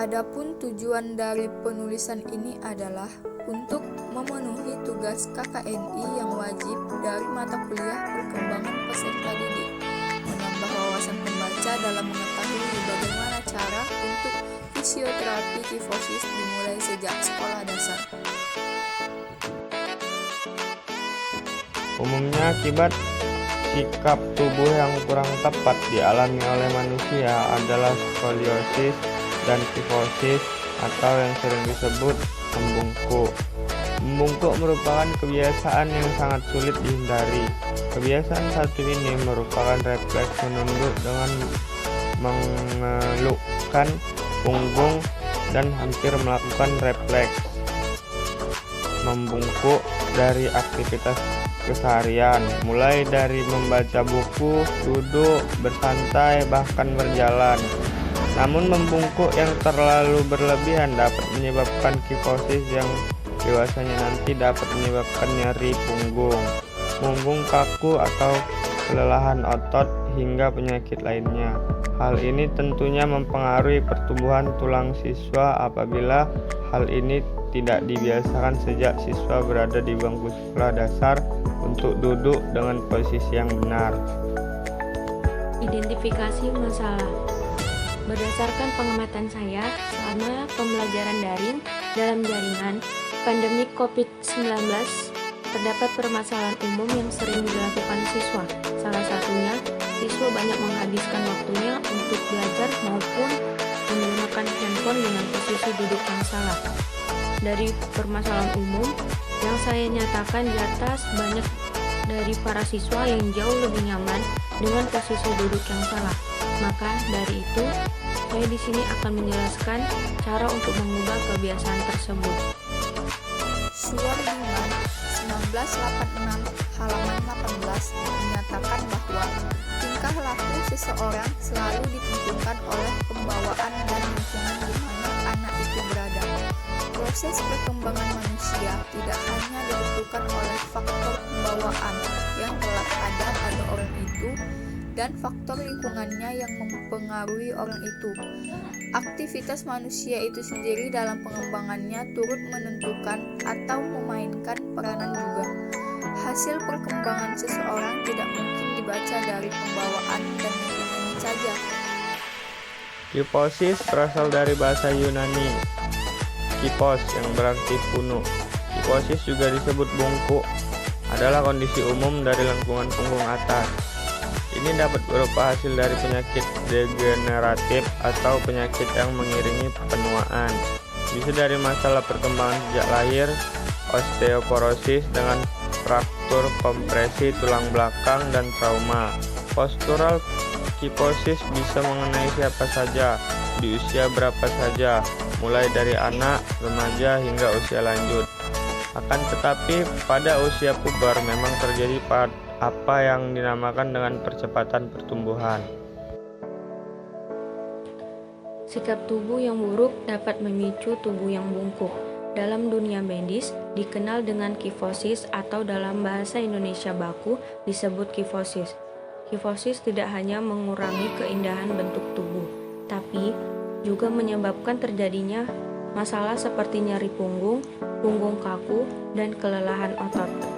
Adapun tujuan dari penulisan ini adalah untuk memenuhi tugas KKNI yang wajib dari mata kuliah perkembangan peserta didik, menambah wawasan pembaca dalam mengetahui bagaimana cara untuk fisioterapi kifosis dimulai sejak sekolah dasar. Umumnya akibat sikap tubuh yang kurang tepat dialami oleh manusia adalah skoliosis dan kifosis atau yang sering disebut membungkuk. Membungkuk merupakan kebiasaan yang sangat sulit dihindari. Kebiasaan satu ini merupakan refleks menunduk dengan mengelukkan punggung dan hampir melakukan refleks membungkuk dari aktivitas keseharian, mulai dari membaca buku, duduk, bersantai, bahkan berjalan. Namun membungkuk yang terlalu berlebihan dapat menyebabkan kifosis yang dewasanya nanti dapat menyebabkan nyeri punggung kaku atau kelelahan otot hingga penyakit lainnya. Hal ini tentunya mempengaruhi pertumbuhan tulang siswa apabila hal ini tidak dibiasakan sejak siswa berada di bangku sekolah dasar untuk duduk dengan posisi yang benar. Identifikasi masalah. Berdasarkan pengamatan saya selama pembelajaran daring dalam jaringan pandemi COVID-19, terdapat permasalahan umum yang sering dilakukan siswa. Salah satunya, siswa banyak menghabiskan waktunya untuk belajar maupun menggunakan handphone dengan posisi duduk yang salah. Dari permasalahan umum yang saya nyatakan di atas, banyak dari para siswa yang jauh lebih nyaman dengan posisi duduk yang salah. Maka dari itu, saya di sini akan menjelaskan cara untuk mengubah kebiasaan tersebut. Suwar Diman 1986 halaman 18 menyatakan bahwa tingkah laku seseorang selalu ditentukan oleh pembawaan dan lingkungan di mana anak itu berada. Proses perkembangan manusia tidak hanya ditentukan oleh faktor pembawaan yang telah ada pada orang itu dan faktor lingkungannya yang mempengaruhi orang itu. Aktivitas manusia itu sendiri dalam pengembangannya turut menentukan atau memainkan peranan juga. Hasil perkembangan seseorang tidak mungkin dibaca dari pembawaan dan lingkungan saja. Kifosis berasal dari bahasa Yunani kipos yang berarti punuk. Kifosis juga disebut bungkuk, adalah kondisi umum dari lengkungan punggung atas. Ini dapat berupa hasil dari penyakit degeneratif atau penyakit yang mengiringi penuaan. Bisa dari masalah perkembangan sejak lahir, osteoporosis dengan fraktur kompresi tulang belakang dan trauma. Postural kifosis bisa mengenai siapa saja, di usia berapa saja, mulai dari anak, remaja hingga usia lanjut. Akan tetapi pada usia puber memang terjadi apa yang dinamakan dengan percepatan pertumbuhan. Sikap tubuh yang buruk dapat memicu tubuh yang bungkuk. Dalam dunia medis dikenal dengan kifosis atau dalam bahasa Indonesia baku disebut kifosis. Kifosis tidak hanya mengurangi keindahan bentuk tubuh, tapi juga menyebabkan terjadinya masalah seperti nyeri punggung kaku, dan kelelahan otot.